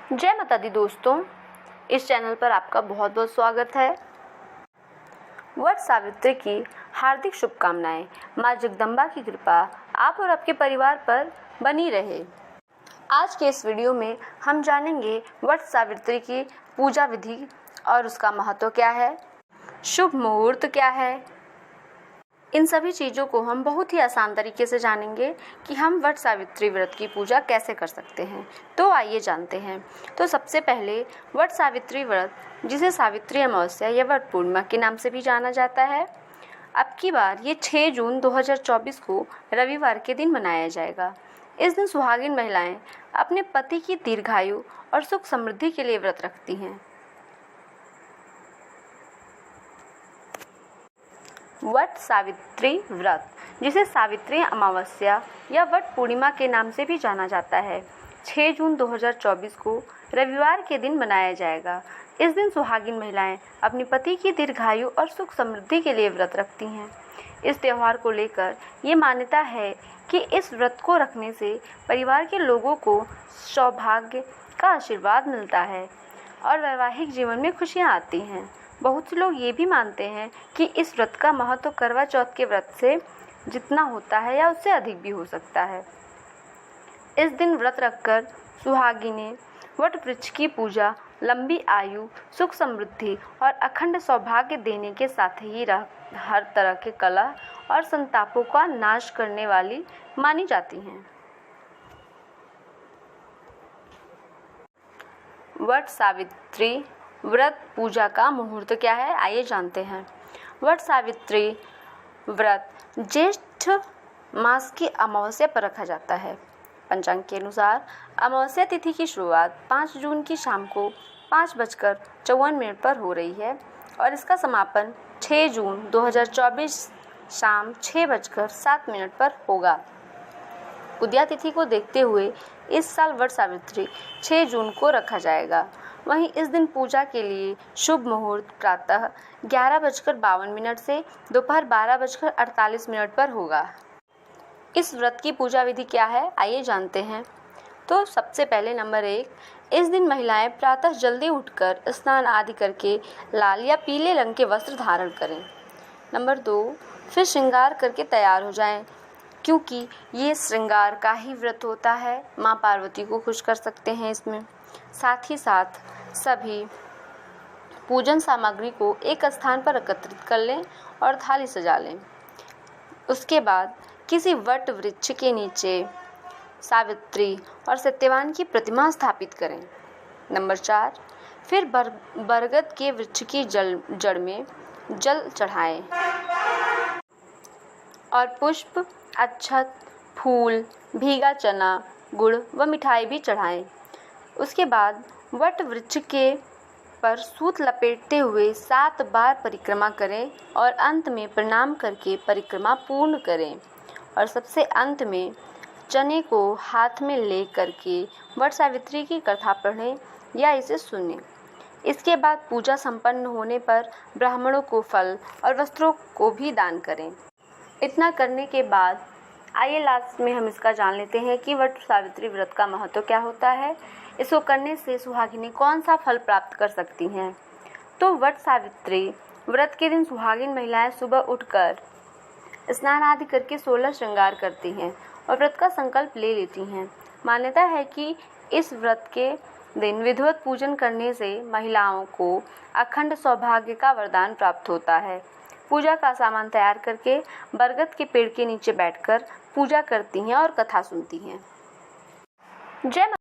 जय माता दी दोस्तों, इस चैनल पर आपका बहुत बहुत स्वागत है। वट सावित्री की हार्दिक शुभकामनाएं। माँ जगदम्बा की कृपा आप और आपके परिवार पर बनी रहे। आज के इस वीडियो में हम जानेंगे वट सावित्री की पूजा विधि और उसका महत्व क्या है, शुभ मुहूर्त क्या है। इन सभी चीज़ों को हम बहुत ही आसान तरीके से जानेंगे कि हम वट सावित्री व्रत की पूजा कैसे कर सकते हैं। तो आइए जानते हैं। तो सबसे पहले वट सावित्री व्रत, जिसे सावित्री अमावस्या या वट पूर्णिमा के नाम से भी जाना जाता है, अब की बार ये 6 जून 2024 को रविवार के दिन मनाया जाएगा। इस दिन सुहागिन महिलाएं अपने पति की दीर्घायु और सुख समृद्धि के लिए व्रत रखती हैं। वट सावित्री व्रत, जिसे सावित्री अमावस्या या वट पूर्णिमा के नाम से भी जाना जाता है, 6 जून 2024 को रविवार के दिन मनाया जाएगा। इस दिन सुहागिन महिलाएं अपने पति की दीर्घायु और सुख समृद्धि के लिए व्रत रखती हैं। इस त्यौहार को लेकर ये मान्यता है कि इस व्रत को रखने से परिवार के लोगों को सौभाग्य का आशीर्वाद मिलता है और वैवाहिक जीवन में खुशियाँ आती हैं। बहुत से लोग ये भी मानते हैं कि इस व्रत का महत्व करवा चौथ के व्रत से जितना होता है या उससे अधिक भी हो सकता है। इस दिन व्रत रखकर सुहागिनें वट वृक्ष की पूजा लंबी आयु, सुख समृद्धि और अखंड सौभाग्य देने के साथ ही हर तरह के कलह और संतापों का नाश करने वाली मानी जाती हैं। वट सावित्री व्रत पूजा का मुहूर्त क्या है, आइए जानते हैं। वट सावित्री व्रत ज्येष्ठ मास की अमावस्या पर रखा जाता है। पंचांग के अनुसार अमावस्या तिथि की शुरुआत 5 जून की शाम को 5:54 पर हो रही है और इसका समापन 6 जून 2024 शाम 6:07 पर होगा। उदया तिथि को देखते हुए इस साल वट सावित्री 6 जून को रखा जाएगा। वहीं इस दिन पूजा के लिए शुभ मुहूर्त प्रातः 11:52 से दोपहर 12:48 पर होगा। इस व्रत की पूजा विधि क्या है, आइए जानते हैं। तो सबसे पहले नंबर 1, इस दिन महिलाएं प्रातः जल्दी उठकर स्नान आदि करके लाल या पीले रंग के वस्त्र धारण करें। नंबर 2, फिर श्रृंगार करके तैयार हो जाएं, क्योंकि ये श्रृंगार का ही व्रत होता है। माँ पार्वती को खुश कर सकते हैं इसमें। साथ ही साथ सभी पूजन सामग्री को एक स्थान पर एकत्रित कर लें और थाली सजा लें। उसके बाद किसी वट वृक्ष के नीचे सावित्री और सत्यवान की प्रतिमा स्थापित करें। नंबर 4, फिर बरगद के वृक्ष की जड़ में जल चढ़ाएं और पुष्प, अक्षत, फूल, भीगा चना, गुड़ व मिठाई भी चढ़ाएं। उसके बाद वट वृक्ष के पर सूत लपेटते हुए 7 बार परिक्रमा करें और अंत में प्रणाम करके परिक्रमा पूर्ण करें और सबसे अंत में चने को हाथ में ले करके वट सावित्री की कथा पढ़ें या इसे सुनें। इसके बाद पूजा संपन्न होने पर ब्राह्मणों को फल और वस्त्रों को भी दान करें। इतना करने के बाद आइए लास्ट में हम इसका जान लेते हैं कि वट सावित्री व्रत का महत्व क्या होता है। इसको करने से सुहागिनें कौन सा फल प्राप्त कर सकती हैं। तो वट सावित्री व्रत के दिन सुहागिन महिलाएं सुबह उठकर स्नान आदि करके 16 श्रृंगार करती हैं और व्रत का संकल्प ले लेती हैं। मान्यता है कि इस व्रत के दिन विधिवत पूजन करने से महिलाओं को अखंड सौभाग्य का वरदान प्राप्त होता है। पूजा का सामान तैयार करके बरगद के पेड़ के नीचे बैठकर पूजा करती हैं और कथा सुनती हैं। जय